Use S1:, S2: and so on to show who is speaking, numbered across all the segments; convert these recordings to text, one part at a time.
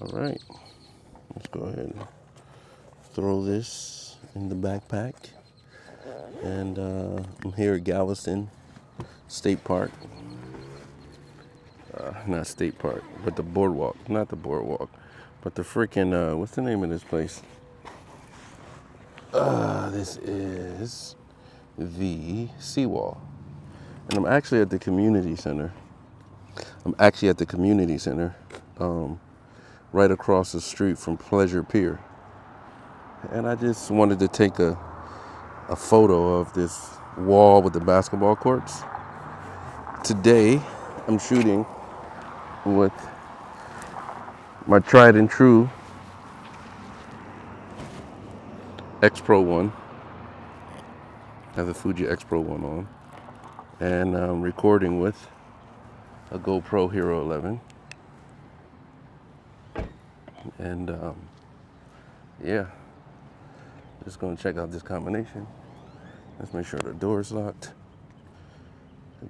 S1: All right, let's go ahead and throw this in the backpack. And I'm here at Galveston State Park. Not State Park, but the boardwalk. Not the boardwalk, but the freaking, what's the name of this place? This is the Seawall. And I'm actually at the community center. Right across the street from Pleasure Pier. And I just wanted to take a photo of this wall with the basketball courts. Today, I'm shooting with my tried and true X-Pro1. I have the Fuji X-Pro1 on. And I'm recording with a GoPro Hero 11. And yeah, just gonna check out this combination. Let's make sure the door's locked.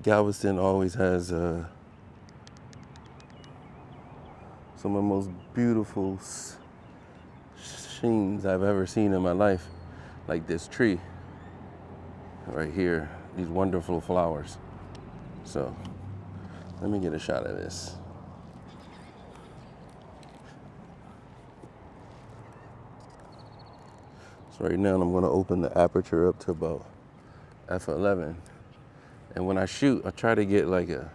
S1: Galveston always has some of the most beautiful scenes I've ever seen in my life. Like this tree right here, these wonderful flowers. So let me get a shot of this. So right now I'm gonna open the aperture up to about f11. And when I shoot, I try to get like a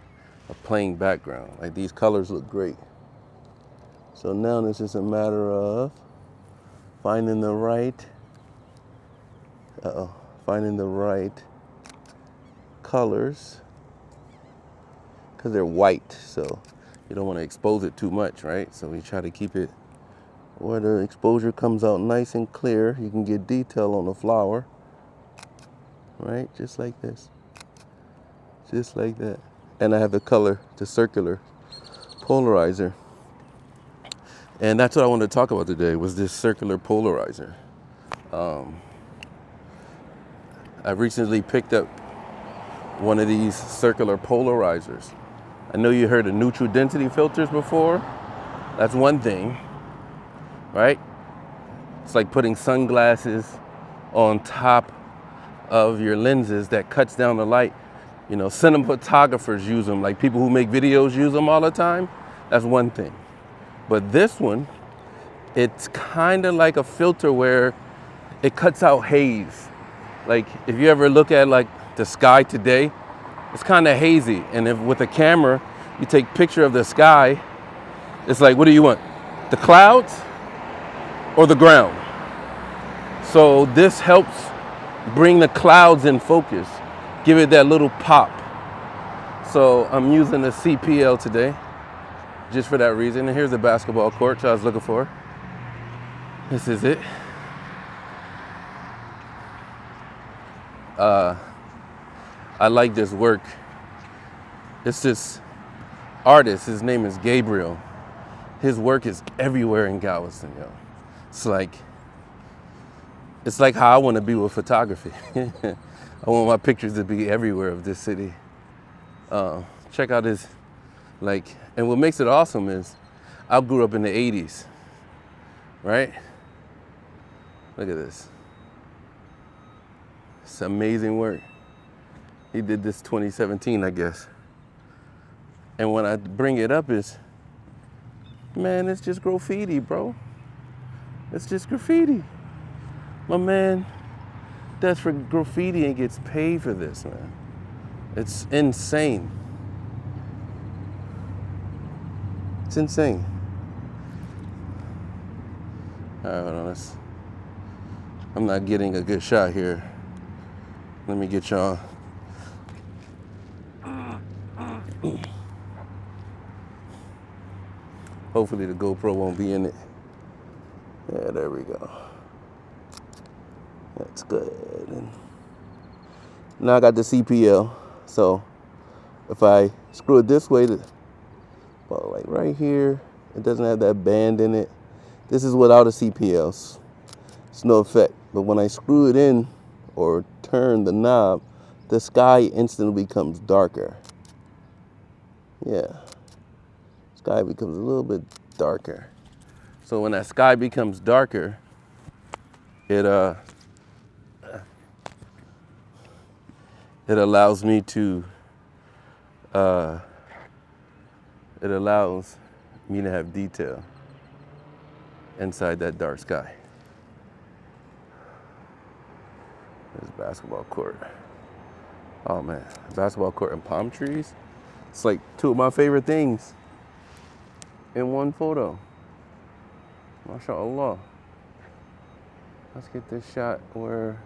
S1: plain background. Like these colors look great. So now it's just a matter of finding the right, finding the right colors, because they're white, so you don't want to expose it too much, right? So we try to keep it where the exposure comes out nice and clear. You can get detail on the flower, right? Just like this, just like that. And I have the color, the circular polarizer. And that's what I wanted to talk about today, was this circular polarizer. I recently picked up one of these circular polarizers. I know you heard of neutral density filters before. That's one thing, right? It's like putting sunglasses on top of your lenses that cuts down the light. You know, cinematographers use them, like people who make videos use them all the time. That's one thing. But this one, it's kind of like a filter where it cuts out haze. Like if you ever look at like the sky today, it's kind of hazy. And if with a camera, you take picture of the sky, it's like, what do you want? The clouds or the ground? So this helps bring the clouds in focus, give it that little pop. So I'm using the CPL today, just for that reason. And here's the basketball court I was looking for. This is it. I like this work. It's this artist, his name is Gabriel. His work is everywhere in Galveston, yo. It's like how I want to be with photography. I want my pictures to be everywhere of this city. Check out his, and what makes it awesome is I grew up in the 80s, right? Look at this. It's amazing work. He did this 2017, I guess. And when I bring it up is, man, it's just graffiti, bro. It's just graffiti. My man does for graffiti and gets paid for this, man. It's insane. It's insane. All right, hold on. I'm not getting a good shot here. Let me get y'all. Hopefully the GoPro won't be in it. Yeah, there we go. That's good. And now I got the CPL. So if I screw it this way, well, like right here, it doesn't have that band in it. This is without a CPL. It's no effect. But when I screw it in or turn the knob, the sky instantly becomes darker. Yeah. Sky becomes a little bit darker. So when that sky becomes darker, it allows me to have detail inside that dark sky. There's a basketball court. Oh man, basketball court and palm trees. It's like two of my favorite things in one photo. MashaAllah. Let's get this shot where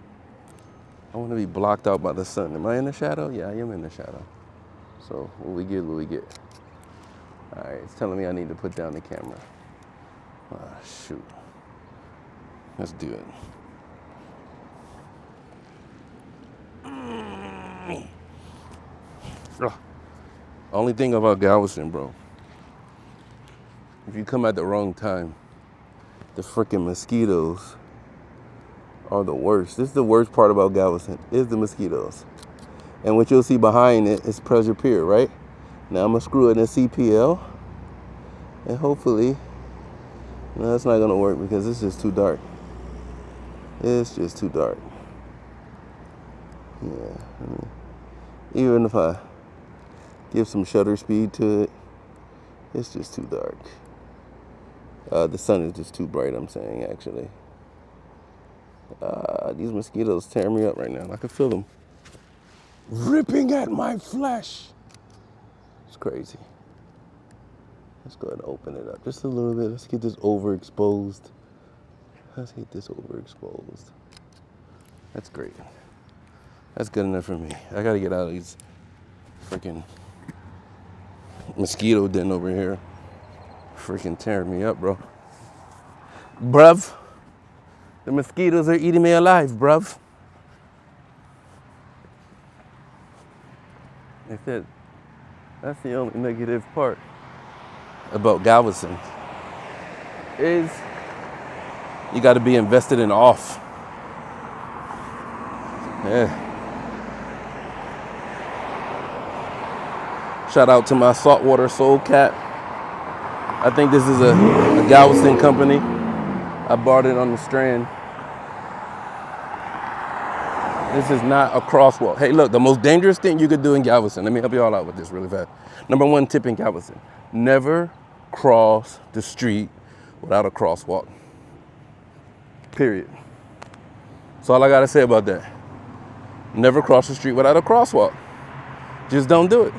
S1: I want to be blocked out by the sun. Am I in the shadow? Yeah, I am in the shadow. So what we get, what we get. All right, it's telling me I need to put down the camera. Ah, shoot. Let's do it. Only thing about Galveston, bro, if you come at the wrong time, the freaking mosquitoes are the worst. This is the worst part about Galveston, is the mosquitoes. And what you'll see behind it is Pleasure Pier, right? Now I'm gonna screw it in CPL, and hopefully, no, that's not gonna work because it's just too dark. It's just too dark. Yeah, even if I give some shutter speed to it, it's just too dark. The sun is just too bright, I'm saying, actually. These mosquitoes tear me up right now. I can feel them ripping at my flesh. It's crazy. Let's go ahead and open it up just a little bit. Let's get this overexposed. Let's get this overexposed. That's great. That's good enough for me. I gotta get out of these freaking mosquito den over here. Freaking tearing me up, bro. Bruv. The mosquitoes are eating me alive, bruv. I said, that's the only negative part about Galveston is you got to be invested in off. Yeah. Shout out to my saltwater soul cat. I think this is a Galveston company. I bought it on the Strand. This is not a crosswalk. Hey, look, the most dangerous thing you could do in Galveston, let me help you all out with this really fast. Number one tip in Galveston, never cross the street without a crosswalk. Period. That's all I gotta say about that. Never cross the street without a crosswalk. Just don't do it.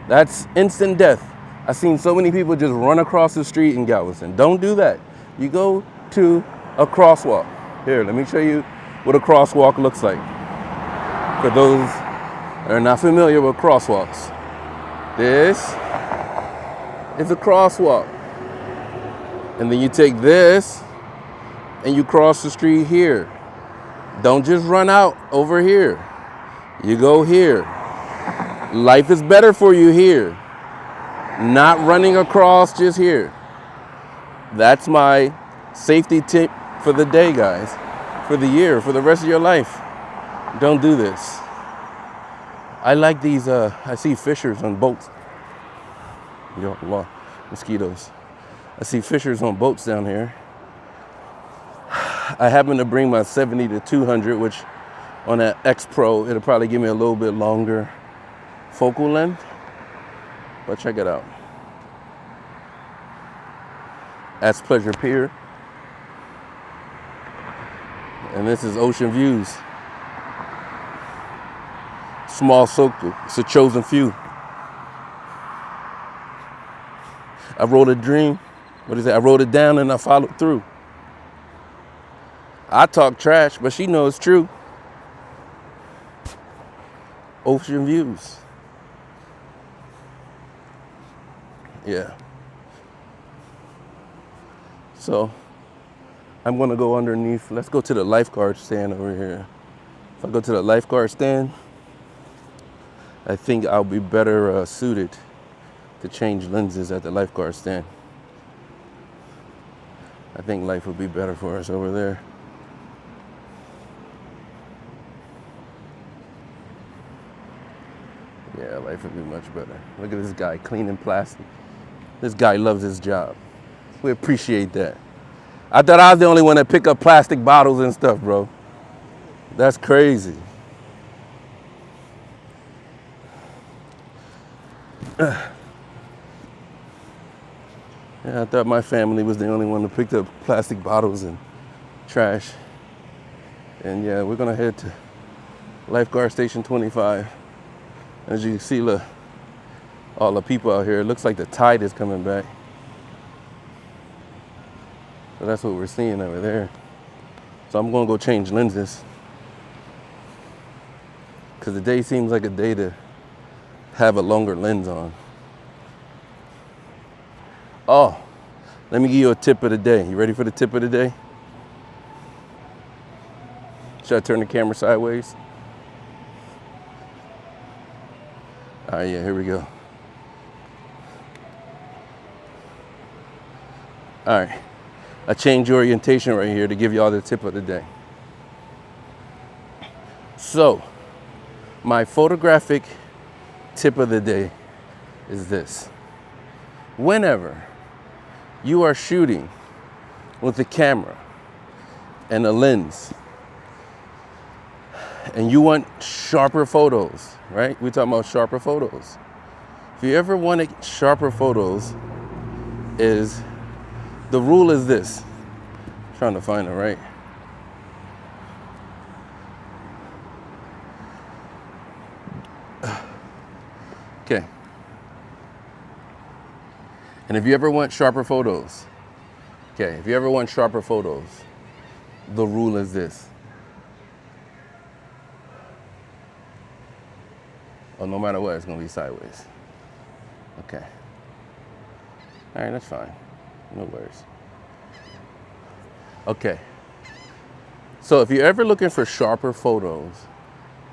S1: That's instant death. I've seen so many people just run across the street in Galveston. Don't do that. You go to a crosswalk. Here, let me show you what a crosswalk looks like. For those that are not familiar with crosswalks. This is a crosswalk. And then you take this and you cross the street here. Don't just run out over here. You go here. Life is better for you here. Not running across just here. That's my safety tip for the day, guys. For the year, for the rest of your life. Don't do this. I like these, I see fishers on boats. Yo, Allah, mosquitoes. I see fishers on boats down here. I happen to bring my 70 to 200, which on that X-Pro, it'll probably give me a little bit longer focal length. But check it out. That's Pleasure Pier. And this is Ocean Views. Small circle, it's a chosen few. I wrote a dream. What is it? I wrote it down and I followed through. I talk trash, but she knows it's true. Ocean Views. Yeah. So I'm gonna go underneath. Let's go to the lifeguard stand over here. If I go to the lifeguard stand, I think I'll be better suited to change lenses at the lifeguard stand. I think life would be better for us over there. Yeah, life would be much better. Look at this guy cleaning plastic. This guy loves his job. We appreciate that. I thought I was the only one that pick up plastic bottles and stuff, bro. That's crazy. Yeah, I thought my family was the only one that picked up plastic bottles and trash. And yeah, we're gonna head to Lifeguard Station 25. As you can see, look, all the people out here. It looks like the tide is coming back. So that's what we're seeing over there. So I'm gonna go change lenses, because the day seems like a day to have a longer lens on. Oh, let me give you a tip of the day. You ready for the tip of the day? Should I turn the camera sideways? All right, yeah, here we go. All right, I changed orientation right here to give y'all the tip of the day. So, my photographic tip of the day is this. Whenever you are shooting with a camera and a lens, and you want sharper photos, right? We're talking about sharper photos. If you ever wanted sharper photos, the rule is this. I'm trying to find it, right? Okay. And if you ever want sharper photos, the rule is this. Oh, no matter what, it's gonna be sideways. Okay. All right, that's fine. No worries. Okay. So if you're ever looking for sharper photos,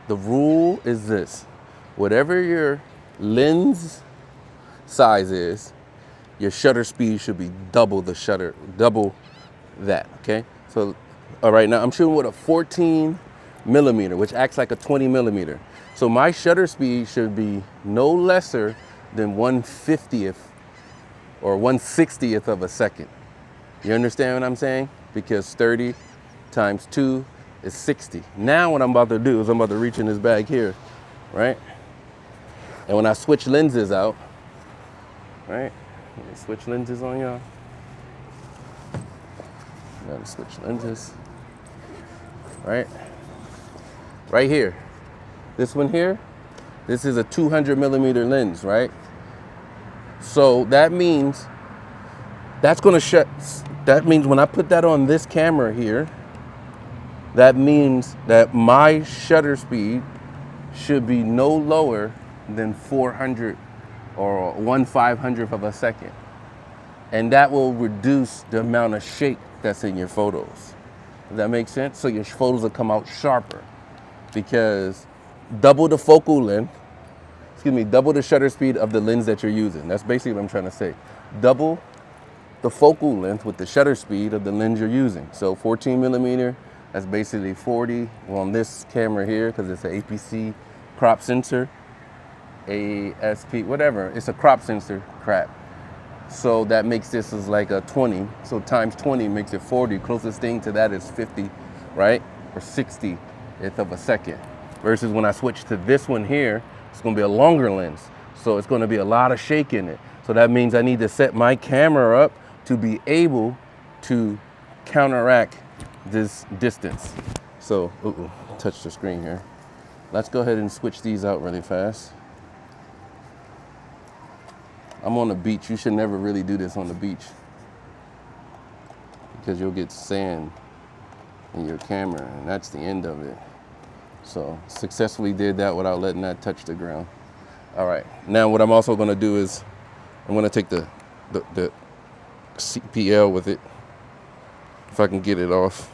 S1: the rule is this. Whatever your lens size is, your shutter speed should be double that, okay? So, all right, now I'm shooting with a 14 millimeter, which acts like a 20 millimeter. So my shutter speed should be no lesser than 1/50th or 1/60th of a second. You understand what I'm saying? Because 30 times 2 is 60. Now what I'm about to do is I'm about to reach in this bag here, right? And when I switch lenses out, right? Let me switch lenses on y'all. Gotta switch lenses, right? Right here. This one here, this is a 200 millimeter lens, right? So that means that means when I put that on this camera here, that means that my shutter speed should be no lower than 400 or 1/500th of a second. And that will reduce the amount of shake that's in your photos. Does that make sense? So your photos will come out sharper, because double the focal length, double the shutter speed of the lens that you're using. That's basically what I'm trying to say. Double the focal length with the shutter speed of the lens you're using. So 14 millimeter, that's basically 40. Well, on this camera here, because it's an APC crop sensor, ASP, whatever, it's a crop sensor crap. So that makes this as like a 20. So times 20 makes it 40. Closest thing to that is 50, right? Or 60th of a second. Versus when I switch to this one here, it's gonna be a longer lens. So it's gonna be a lot of shake in it. So that means I need to set my camera up to be able to counteract this distance. So, touch the screen here. Let's go ahead and switch these out really fast. I'm on the beach. You should never really do this on the beach, because you'll get sand in your camera, and that's the end of it. So successfully did that without letting that touch the ground. All right, now what I'm also gonna do is I'm gonna take the CPL with it, if I can get it off.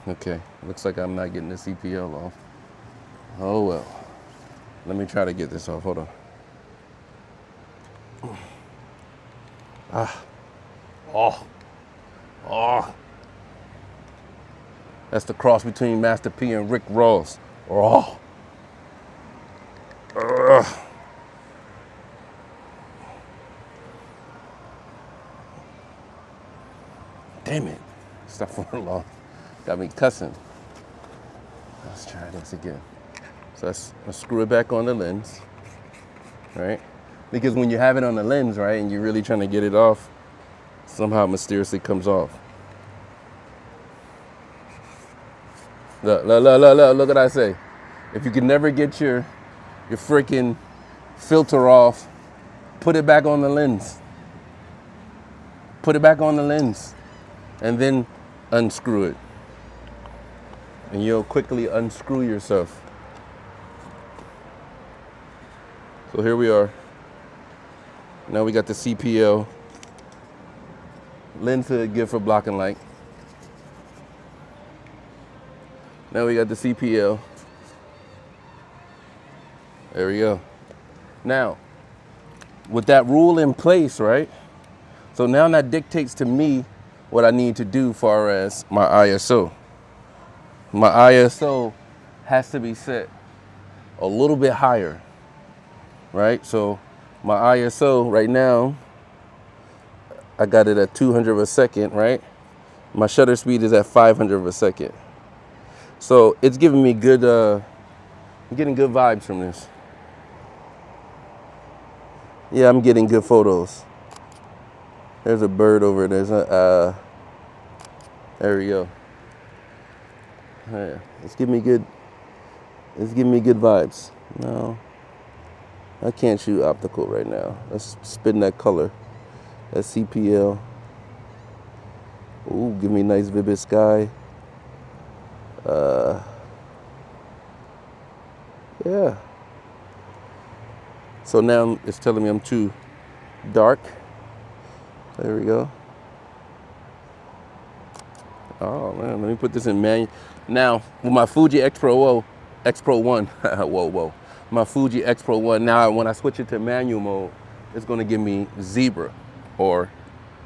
S1: Okay, looks like I'm not getting the CPL off. Oh well, let me try to get this off, hold on. That's the cross between Master P and Rick Ross. Damn it. Stuff falling off. Got me cussing. Let's try this again. So I screw it back on the lens, right? Because when you have it on the lens, right, and you're really trying to get it off, somehow it mysteriously comes off. Look what I say. If you can never get your freaking filter off, put it back on the lens. Put it back on the lens and then unscrew it. And you'll quickly unscrew yourself. So here we are. Now we got the CPL lens hood good for blocking light. Now we got the CPL. There we go. Now, with that rule in place, right? So now that dictates to me what I need to do far as my ISO. My ISO has to be set a little bit higher, right? So my ISO right now, I got it at 200 of a second, right? My shutter speed is at 500 of a second. So it's giving me good, I'm getting good vibes from this. Yeah, I'm getting good photos. There's a bird over there. There we go. Yeah, it's giving me good vibes. No, I can't shoot optical right now. Let's spin that color. That CPL. Ooh, give me a nice vivid sky. Yeah. So now it's telling me I'm too dark. There we go. Oh man, let me put this in manual. Now with my Fuji X-Pro1, whoa. My Fuji X-Pro1, now when I switch it to manual mode, it's gonna give me zebra or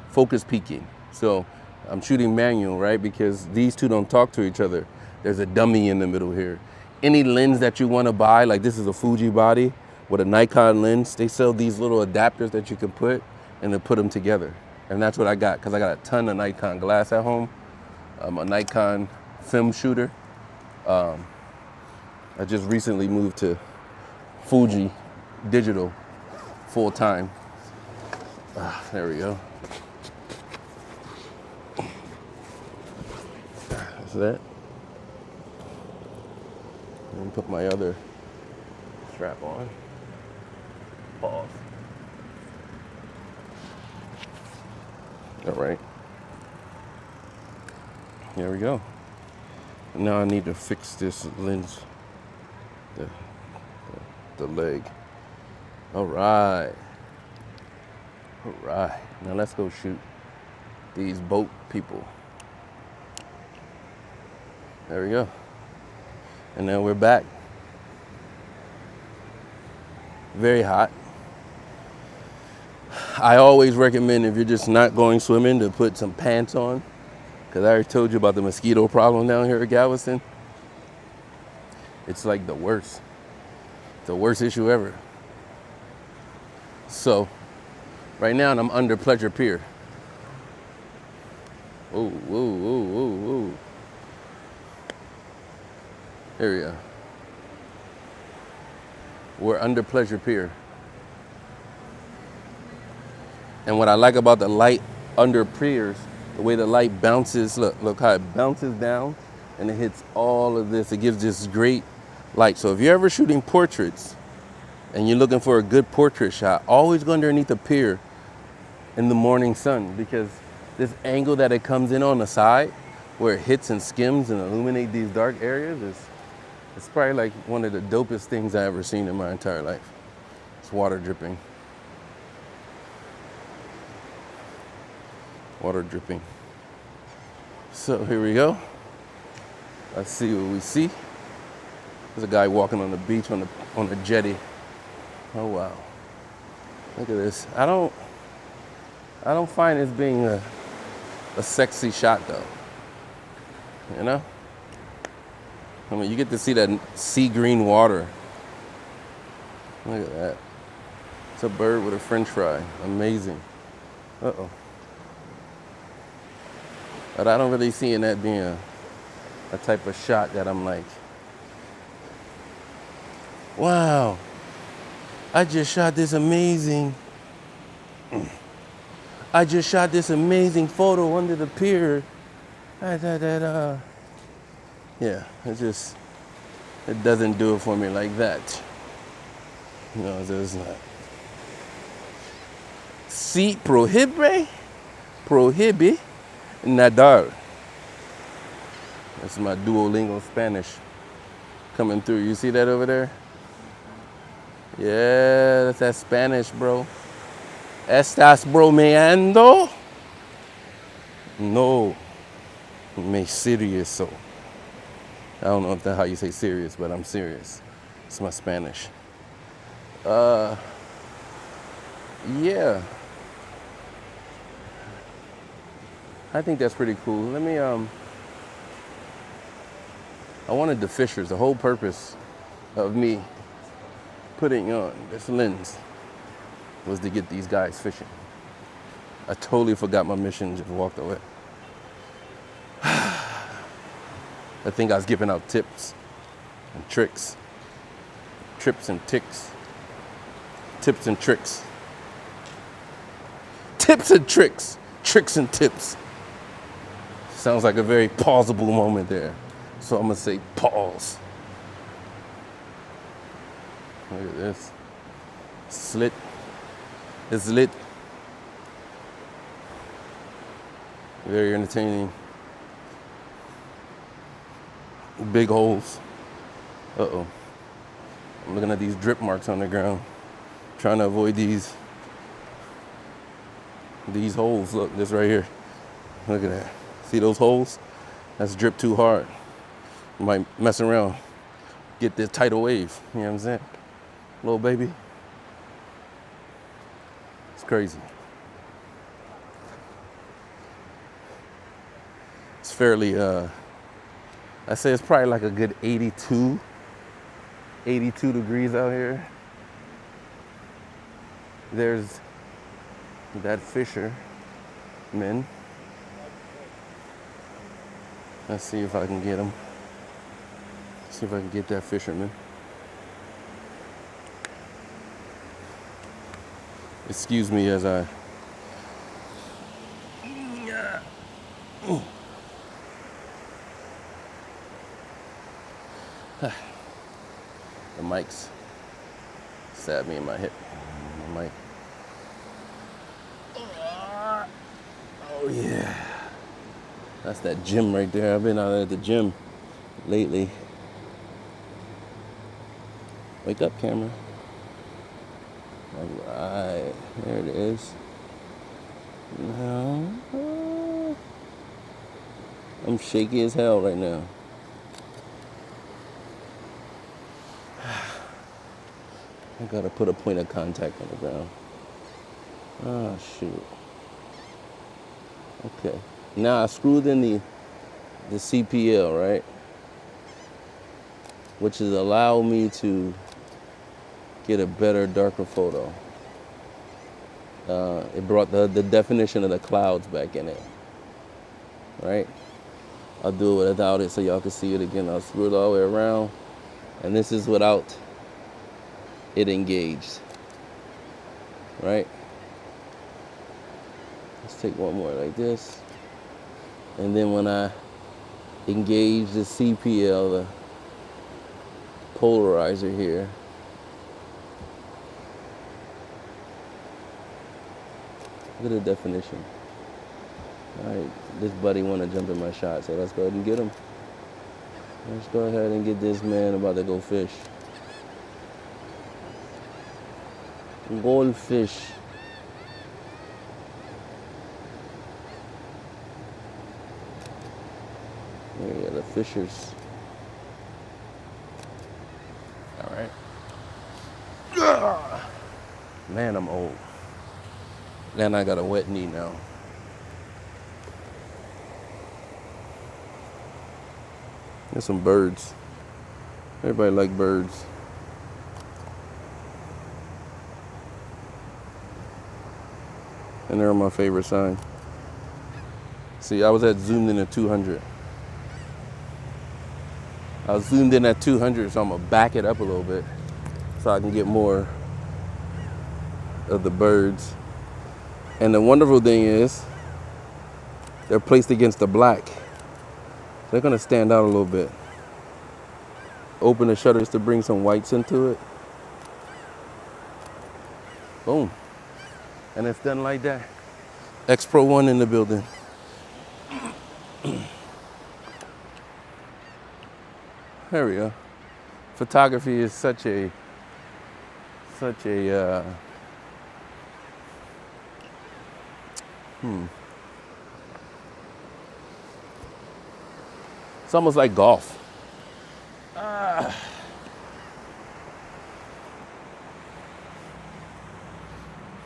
S1: focus peaking. So I'm shooting manual, right? Because these two don't talk to each other. There's a dummy in the middle here. Any lens that you wanna buy, like this is a Fuji body with a Nikon lens, they sell these little adapters that you can put and then put them together. And that's what I got, because I got a ton of Nikon glass at home. I'm a Nikon film shooter. I just recently moved to Fuji digital full time. There we go. That's that. Let me put my other strap on. Pause. All right. There we go. Now I need to fix this lens, the leg. All right. All right. Now let's go shoot these boat people. There we go. And now we're back. Very hot. I always recommend, if you're just not going swimming, to put some pants on, because I already told you about the mosquito problem down here at Galveston. It's like the worst issue ever. So right now I'm under Pleasure Pier. Whoa. There we go. We're under Pleasure Pier. And what I like about the light under piers, the way the light bounces, look how it bounces down and it hits all of this. It gives this great light. So if you're ever shooting portraits and you're looking for a good portrait shot, always go underneath the pier in the morning sun, because this angle that it comes in on the side where it hits and skims and illuminate these dark areas it's probably like one of the dopest things I've ever seen in my entire life. It's water dripping. Water dripping. So here we go. Let's see what we see. There's a guy walking on the beach on the jetty. Oh wow. Look at this. I don't find this being a sexy shot though. You know? I mean, you get to see that sea green water. Look at that. It's a bird with a French fry. Amazing. Uh-oh. But I don't really see in that being a type of shot that I'm like, wow, I just shot this amazing photo under the pier. Yeah, it doesn't do it for me like that. No, it does not. Si prohíbe nadar. That's my Duolingo Spanish coming through. You see that over there? Yeah, that's that Spanish, bro. ¿Estás bromeando? No, me serioso. I don't know if that's how you say serious, but I'm serious. It's my Spanish. Yeah. I think that's pretty cool. Let me, I wanted the fishers. The whole purpose of me putting on this lens was to get these guys fishing. I totally forgot my mission, just walked away. I think I was giving out tips and tricks. Trips and ticks. Tips and tricks. Tips and tricks. Tricks and tips. Sounds like a very pausable moment there. So I'm gonna say pause. Look at this. Slit. It's lit. Very entertaining. Big holes. Uh-oh. I'm looking at these drip marks on the ground. Trying to avoid these holes. Look, this right here. Look at that. See those holes? That's drip too hard. You might mess around. Get this tidal wave. You know what I'm saying? Little baby. It's crazy. It's fairly, I say it's probably like a good 82 degrees out here. There's that fisherman. Let's see if I can get him. See if I can get that fisherman. Excuse me as I... The mic's stabbed me in my hip. My mic. Oh yeah. That's that gym right there. I've been out at the gym lately. Wake up, camera. All right, there it is. No. I'm shaky as hell right now. I gotta put a point of contact on the ground. Oh, shoot. Okay. Now I screwed in the CPL, right? Which is allow me to get a better, darker photo. It brought the definition of the clouds back in it, right? I'll do it without it so y'all can see it again. I'll screw it all the way around. And this is without it engaged, right? Let's take one more like this. And then when I engage the CPL, the polarizer here, look at the definition. All right, this buddy want to jump in my shot, so let's go ahead and get him. Let's go ahead and get this man about to go fish. Goldfish. There you go, the fishers. All right. Man, I'm old. And I got a wet knee now. There's some birds. Everybody like birds. And they're my favorite sign. See, I was zoomed in at 200. I was zoomed in at 200, so I'm gonna back it up a little bit so I can get more of the birds. And the wonderful thing is, they're placed against the black. They're gonna stand out a little bit. Open the shutters to bring some whites into it. Boom. And it's done like that. X-Pro1 in the building. There we go. Photography is such a it's almost like golf.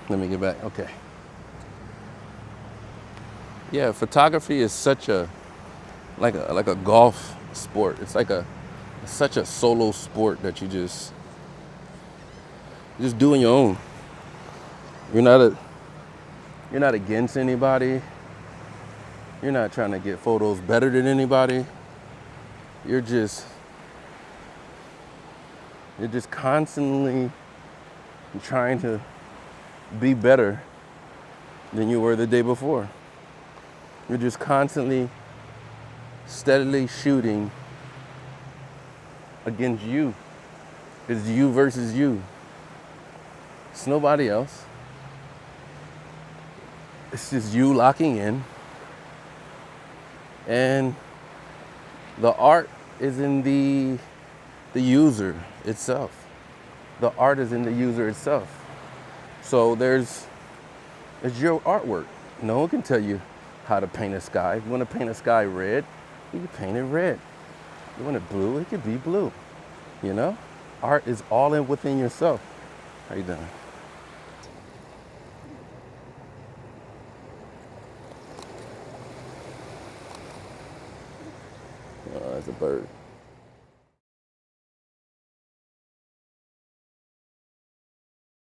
S1: Let me get back. Okay. Yeah, photography is such a like a golf sport. It's like such a solo sport that you just do on your own. You're not against anybody. You're not trying to get photos better than anybody. You're just constantly trying to be better than you were the day before. You're just constantly, steadily shooting against you. It's you versus you. It's nobody else. It's just you locking in. And the art is in the user itself. The art is in the user itself. So it's your artwork. No one can tell you how to paint a sky. If you want to paint a sky red, you can paint it red. If you want it blue, it could be blue. You know? Art is all within yourself. How you doing? Oh, that's a bird.